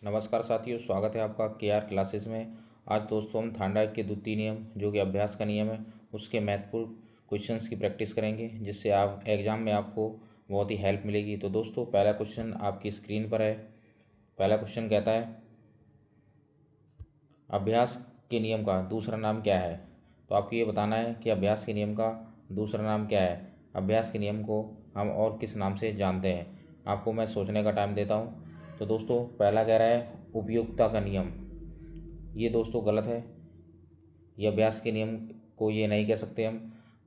नमस्कार साथियों, स्वागत है आपका के आर क्लासेस में। आज दोस्तों हम थार्मोडाइट के द्वितीय नियम जो कि अभ्यास का नियम है उसके महत्वपूर्ण क्वेश्चंस की प्रैक्टिस करेंगे, जिससे आप एग्ज़ाम में आपको बहुत ही हेल्प मिलेगी। तो दोस्तों पहला क्वेश्चन आपकी स्क्रीन पर है। पहला क्वेश्चन कहता है, अभ्यास के नियम का दूसरा नाम क्या है। तो आपको ये बताना है कि अभ्यास के नियम का दूसरा नाम क्या है। अभ्यास के नियम को हम और किस नाम से जानते हैं। आपको मैं सोचने का टाइम देता हूँ। तो दोस्तों पहला कह रहा है उपयुक्तता का नियम। ये दोस्तों गलत है। ये अभ्यास के नियम को ये नहीं कह सकते हम।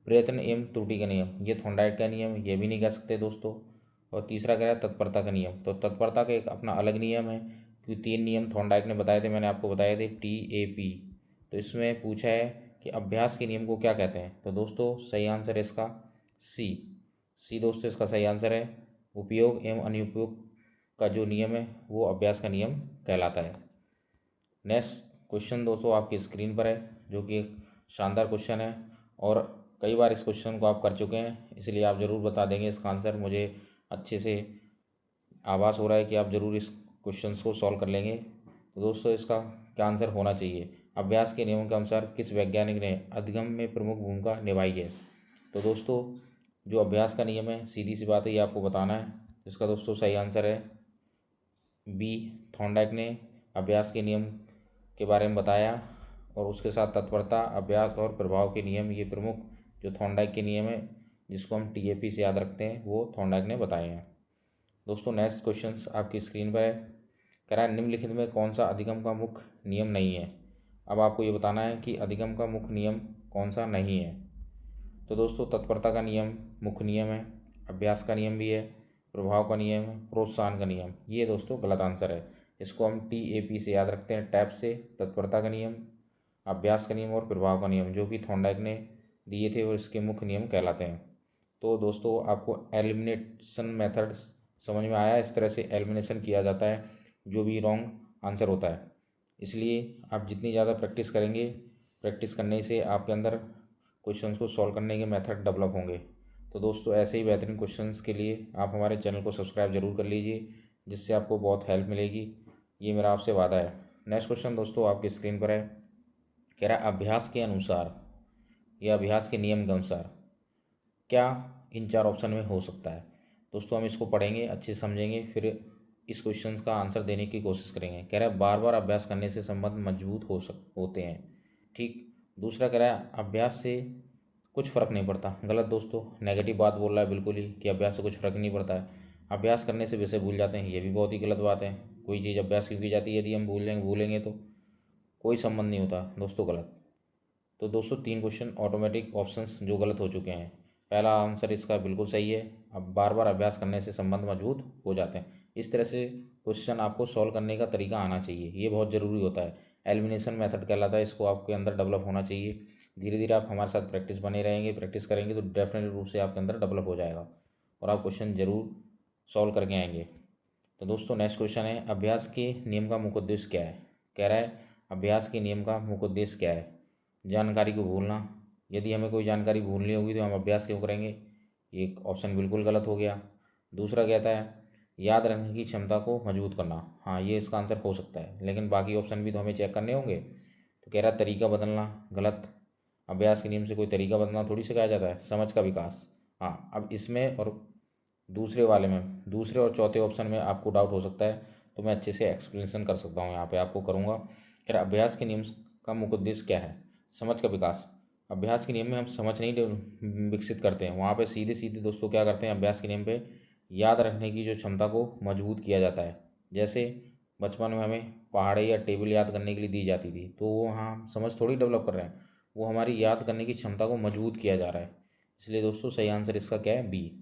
प्रयत्न एवं त्रुटि का नियम, ये थॉर्नडाइट का नियम, ये भी नहीं कह सकते दोस्तों। और तीसरा कह रहा है तत्परता का नियम। तो तत्परता का एक अपना अलग नियम है, क्योंकि 3 नियम थॉर्नडाइट ने बताए थे, मैंने आपको बताए थे TAP। तो इसमें पूछा है कि अभ्यास के नियम को क्या कहते हैं। तो दोस्तों सही आंसर है इसका सी दोस्तों इसका सही आंसर है। उपयोग एवं अनुपयोग का जो नियम है वो अभ्यास का नियम कहलाता है। नेक्स्ट क्वेश्चन दोस्तों आपकी स्क्रीन पर है, जो कि एक शानदार क्वेश्चन है और कई बार इस क्वेश्चन को आप कर चुके हैं, इसलिए आप ज़रूर बता देंगे इसका आंसर। मुझे अच्छे से आभास हो रहा है कि आप ज़रूर इस क्वेश्चन को सॉल्व कर लेंगे। तो दोस्तों इसका क्या आंसर होना चाहिए। अभ्यास के नियमों के अनुसार किस वैज्ञानिक ने अधिगम में प्रमुख भूमिका निभाई है। तो दोस्तों जो अभ्यास का नियम है, सीधी सी बात है, ये आपको बताना है। इसका दोस्तों सही आंसर है बी, थॉर्नडाइक ने अभ्यास के नियम के बारे में बताया। और उसके साथ तत्परता, अभ्यास और प्रभाव के नियम, ये प्रमुख जो थॉर्नडाइक के नियम है जिसको हम TAP से याद रखते हैं, वो थॉर्नडाइक ने बताए हैं। दोस्तों नेक्स्ट क्वेश्चन आपकी स्क्रीन पर है। कह रहा है निम्नलिखित में कौन सा अधिगम का मुख्य नियम नहीं है। अब आपको ये बताना है कि अधिगम का मुख्य नियम कौन सा नहीं है। तो दोस्तों तत्परता का नियम मुख्य नियम है, अभ्यास का नियम भी है, प्रभाव का नियम है, प्रोत्साहन का नियम। ये दोस्तों गलत आंसर है। इसको हम TAP से याद रखते हैं, टैप से। तत्परता का नियम, अभ्यास का नियम और प्रभाव का नियम जो कि थॉर्नडाइक ने दिए थे और इसके मुख्य नियम कहलाते हैं। तो दोस्तों आपको एलिमिनेशन मेथड समझ में आया। इस तरह से एलिमिनेशन किया जाता है जो भी रॉन्ग आंसर होता है। इसलिए आप जितनी ज़्यादा प्रैक्टिस करेंगे, प्रैक्टिस करने से आपके अंदर क्वेश्चंस को सॉल्व करने के मेथड डेवलप होंगे। तो दोस्तों ऐसे ही बेहतरीन क्वेश्चंस के लिए आप हमारे चैनल को सब्सक्राइब जरूर कर लीजिए, जिससे आपको बहुत हेल्प मिलेगी। ये मेरा आपसे वादा है। नेक्स्ट क्वेश्चन दोस्तों आपकी स्क्रीन पर है। कह रहा है अभ्यास के अनुसार या अभ्यास के नियम के अनुसार क्या इन 4 ऑप्शन में हो सकता है। दोस्तों हम इसको पढ़ेंगे, अच्छे से समझेंगे, फिर इस क्वेश्चन का आंसर देने की कोशिश करेंगे। कह रहा है बार बार अभ्यास करने से संबंध मजबूत होते हैं। ठीक। दूसरा कह रहा है अभ्यास से कुछ फ़र्क नहीं पड़ता। गलत दोस्तों, नेगेटिव बात बोल रहा है बिल्कुल ही कि अभ्यास से कुछ फ़र्क नहीं पड़ता है। अभ्यास करने से विषय भूल जाते हैं, ये भी बहुत ही गलत बात है। कोई चीज़ अभ्यास क्यों की जाती है, यदि हम भूलेंगे तो कोई संबंध नहीं होता दोस्तों, गलत। तो दोस्तों 3 क्वेश्चन ऑटोमेटिक ऑप्शंस जो गलत हो चुके हैं। पहला आंसर इसका बिल्कुल सही है, अब बार बार अभ्यास करने से संबंध मजबूत हो जाते हैं। इस तरह से क्वेश्चन आपको सॉल्व करने का तरीका आना चाहिए, ये बहुत ज़रूरी होता है। एलिमिनेशन मेथड कहलाता है, इसको आपके अंदर डेवलप होना चाहिए। धीरे धीरे आप हमारे साथ प्रैक्टिस बने रहेंगे, प्रैक्टिस करेंगे तो डेफिनेटली रूप से आपके अंदर डेवलप हो जाएगा और आप क्वेश्चन ज़रूर सॉल्व करके आएंगे। तो दोस्तों नेक्स्ट क्वेश्चन है, अभ्यास के नियम का मुख्य उद्देश्य क्या है। कह रहा है अभ्यास के नियम का मुख्य उद्देश्य क्या है। जानकारी को भूलना। यदि हमें कोई जानकारी भूलनी होगी तो हम अभ्यास क्यों करेंगे। ये ऑप्शन बिल्कुल गलत हो गया। दूसरा कहता है याद रखने की क्षमता को मजबूत करना। हाँ, ये इसका आंसर हो सकता है, लेकिन बाकी ऑप्शन भी तो हमें चेक करने होंगे। तो कह रहा है तरीका बदलना। गलत। अभ्यास के नियम से कोई तरीका बदलना थोड़ी सिखाया जाता है, समझ का विकास। हाँ, अब इसमें और दूसरे वाले में, दूसरे और चौथे ऑप्शन में आपको डाउट हो सकता है, तो मैं अच्छे से एक्सप्लेनेशन कर सकता हूँ, यहाँ पे आपको करूँगा। फिर अभ्यास के नियम का मुख्य उद्देश्य क्या है। समझ का विकास। अभ्यास के नियम में हम समझ नहीं विकसित करते हैं, वहाँ पे सीधे सीधे दोस्तों क्या करते हैं, अभ्यास के नियम पे याद रखने की जो क्षमता को मजबूत किया जाता है। जैसे बचपन में हमें पहाड़े या टेबल याद करने के लिए दी जाती थी, तो वो वहाँ हम समझ थोड़ी डेवलप कर रहे हैं, वो हमारी याद करने की क्षमता को मजबूत किया जा रहा है। इसलिए दोस्तों सही आंसर इसका क्या है, बी।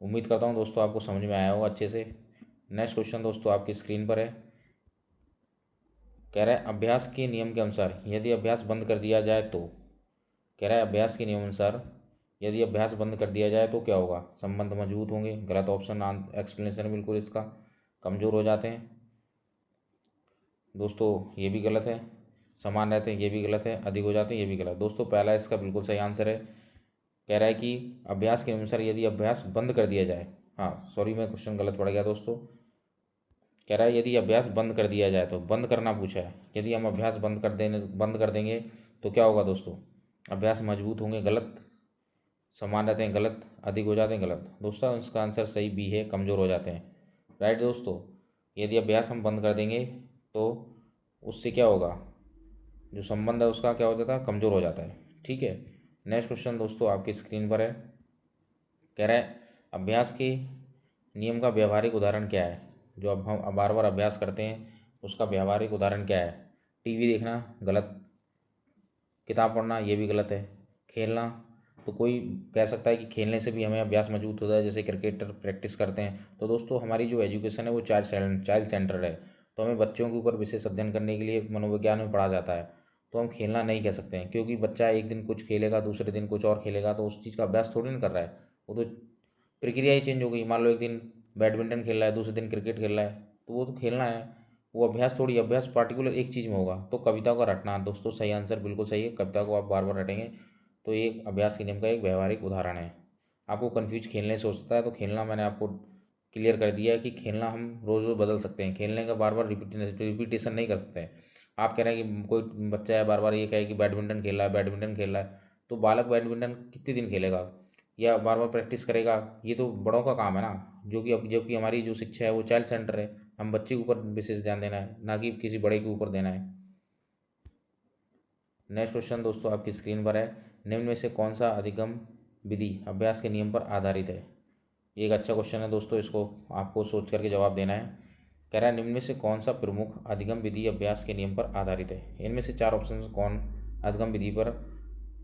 उम्मीद करता हूँ दोस्तों आपको समझ में आया होगा अच्छे से। नेक्स्ट क्वेश्चन दोस्तों आपकी स्क्रीन पर है। कह रहा है अभ्यास के नियम के अनुसार यदि अभ्यास बंद कर दिया जाए तो। कह रहा है अभ्यास के नियम अनुसार यदि अभ्यास बंद कर दिया जाए तो क्या होगा। संबंध मजबूत होंगे। गलत ऑप्शन, एक्सप्लेनेशन बिल्कुल इसका कमज़ोर हो जाते हैं। दोस्तों ये भी गलत है। समान रहते हैं, ये भी गलत है। अधिक हो जाते हैं, ये भी गलत। दोस्तों पहला इसका बिल्कुल सही आंसर है। कह रहा है कि अभ्यास के अनुसार यदि अभ्यास बंद कर दिया जाए। हाँ सॉरी, मैं क्वेश्चन गलत पड़ गया दोस्तों। कह रहा है यदि अभ्यास बंद कर दिया जाए, तो बंद करना पूछा है, यदि हम अभ्यास बंद कर देंगे तो क्या होगा दोस्तों? अभ्यास मजबूत होंगे, गलत, समान रहते हैं, गलत, अधिक हो जाते हैं, गलत। दोस्तों इसका आंसर सही बी है, कमज़ोर हो जाते हैं। राइट दोस्तों, यदि अभ्यास हम बंद कर देंगे तो उससे क्या होगा, जो संबंध है उसका क्या हो जाता है, कमज़ोर हो जाता है। ठीक है, नेक्स्ट क्वेश्चन दोस्तों आपकी स्क्रीन पर है। कह रहा है अभ्यास के नियम का व्यवहारिक उदाहरण क्या है? जो अब हम बार बार अभ्यास करते हैं उसका व्यवहारिक उदाहरण क्या है? टीवी देखना गलत, किताब पढ़ना ये भी गलत है, खेलना, तो कोई कह सकता है कि खेलने से भी हमें अभ्यास मजबूत होता है, जैसे क्रिकेटर प्रैक्टिस करते हैं। तो दोस्तों हमारी जो एजुकेशन है वो चाइल्ड सेंटर्ड है, तो हमें बच्चों के ऊपर विशेष अध्ययन करने के लिए मनोविज्ञान में पढ़ा जाता है। तो हम खेलना नहीं कह सकते हैं, क्योंकि बच्चा एक दिन कुछ खेलेगा दूसरे दिन कुछ और खेलेगा, तो उस चीज़ का अभ्यास थोड़ी ना कर रहा है, वो तो प्रक्रिया ही चेंज हो गई। मान लो एक दिन बैडमिंटन खेल रहा है, दूसरे दिन क्रिकेट खेल रहा है, तो वो तो खेलना है, वो अभ्यास थोड़ी, अभ्यास पार्टिकुलर एक चीज़ में होगा। तो कविता का रटना दोस्तों सही आंसर बिल्कुल सही है, कविता को आप बार बार रटेंगे तो ये अभ्यास के नियम का एक व्यवहारिक उदाहरण है। आपको कन्फ्यूज खेलने से हो सकता है, तो खेलना मैंने आपको क्लियर कर दिया है कि खेलना हम रोज़ रोज़ बदल सकते हैं, खेलने का बार बार रिपीटेशन नहीं कर सकते हैं। आप कह रहे हैं कि कोई बच्चा है बार बार ये कहे कि बैडमिंटन खेल रहा है, बैडमिंटन खेल रहा है, तो बालक बैडमिंटन कितने दिन खेलेगा या बार बार प्रैक्टिस करेगा? ये तो बड़ों का काम है ना, जो कि अब जबकि हमारी जो शिक्षा है वो चाइल्ड सेंटर है, हम बच्चे के ऊपर विशेष ध्यान देना है, ना कि किसी बड़े के ऊपर देना है। नेक्स्ट क्वेश्चन दोस्तों आपकी स्क्रीन पर है। निम्न में से कौन सा अधिगम विधि अभ्यास के नियम पर आधारित है? ये एक अच्छा क्वेश्चन है दोस्तों, इसको आपको सोच करके जवाब देना है। कह रहा है निम्न में से कौन सा प्रमुख अधिगम विधि अभ्यास के नियम पर आधारित है? इनमें से चार ऑप्शन कौन अधिगम विधि पर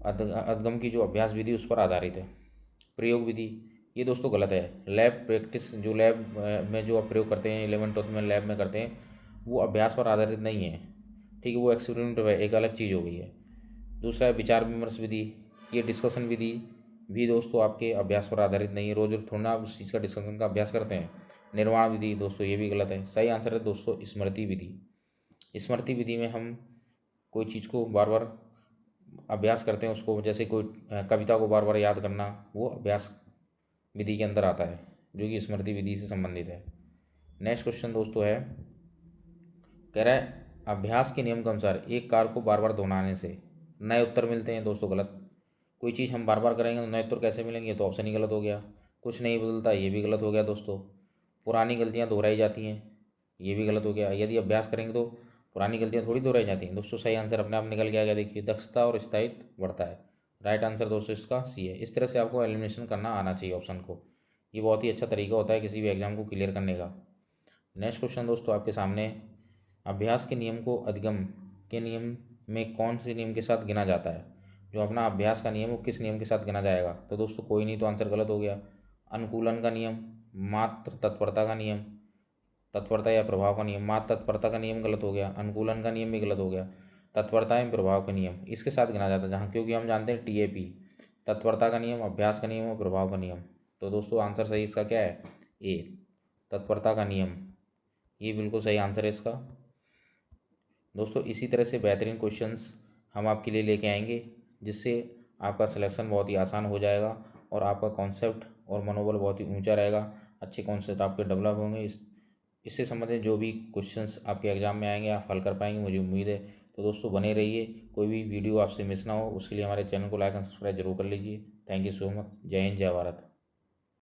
अधिगम की जो अभ्यास विधि उस पर आधारित है? प्रयोग विधि, ये दोस्तों गलत है। लैब प्रैक्टिस, जो लैब में जो आप प्रयोग करते हैं 11th-12th में लैब में करते हैं, वो अभ्यास पर आधारित नहीं है। ठीक है, वो एक्सपेरिमेंट एक अलग चीज़ हो गई है। दूसरा है विचार विमर्श विधि, ये डिस्कशन विधि भी दोस्तों आपके अभ्यास पर आधारित नहीं है, रोज थोड़ा ना आप उस चीज़ का डिस्कशन का अभ्यास करते हैं। निर्माण विधि दोस्तों ये भी गलत है। सही आंसर है दोस्तों स्मृति विधि। स्मृति विधि में हम कोई चीज़ को बार बार अभ्यास करते हैं, उसको जैसे कोई कविता को बार बार याद करना, वो अभ्यास विधि के अंदर आता है, जो कि स्मृति विधि से संबंधित है। नेक्स्ट क्वेश्चन दोस्तों है, कह रहा है अभ्यास के नियम के अनुसार एक कार्य को बार बार दोहराने से नए उत्तर मिलते हैं। दोस्तों गलत, कोई चीज़ हम बार बार करेंगे तो नए उत्तर कैसे मिलेंगे? तो ऑप्शन ही गलत हो गया। कुछ नहीं बदलता, ये भी गलत हो गया दोस्तों। पुरानी गलतियाँ दोहराई जाती हैं, ये भी गलत हो गया। यदि अभ्यास करेंगे तो पुरानी गलतियाँ थोड़ी दोहराई जाती हैं दोस्तों। सही आंसर अपने आप निकल के आ गया, देखिए दक्षता और स्थायित्व बढ़ता है। राइट आंसर दोस्तों इसका सी है। इस तरह से आपको एलिमिनेशन करना आना चाहिए ऑप्शन को, ये बहुत ही अच्छा तरीका होता है किसी भी एग्जाम को क्लियर करने का। नेक्स्ट क्वेश्चन दोस्तों आपके सामने, अभ्यास के नियम को अधिगम के नियम में कौन से नियम के साथ गिना जाता है? जो अपना अभ्यास का नियम वो किस नियम के साथ गिना जाएगा? तो दोस्तों कोई नहीं, तो आंसर गलत हो गया। अनुकूलन का नियम, मात्र तत्परता का नियम, तत्परता या प्रभाव का नियम, मात्र तत्परता का नियम गलत हो गया, अनुकूलन का नियम भी गलत हो गया। तत्परता एवं प्रभाव का नियम इसके साथ गिना जाता है जहाँ, क्योंकि हम जानते हैं TAP, तत्परता का नियम, अभ्यास का नियम और प्रभाव का नियम। तो दोस्तों आंसर सही इसका क्या है? ए, तत्परता का नियम, ये बिल्कुल सही आंसर है इसका। दोस्तों इसी तरह से बेहतरीन क्वेश्चंस हम आपके लिए लेके आएंगे, जिससे आपका सिलेक्शन बहुत ही आसान हो जाएगा और आपका कॉन्सेप्ट और मनोबल बहुत ही ऊंचा रहेगा। अच्छे कॉन्सेप्ट आपके डेवलप होंगे। इससे संबंधित जो भी क्वेश्चंस आपके एग्जाम में आएंगे आप हल कर पाएंगे, मुझे उम्मीद है। तो दोस्तों बने रहिए, कोई भी वीडियो आपसे मिस ना हो उसके लिए हमारे चैनल को लाइक एंड सब्सक्राइब जरूर कर लीजिए। Thank you so much. जय हिंद, जय भारत।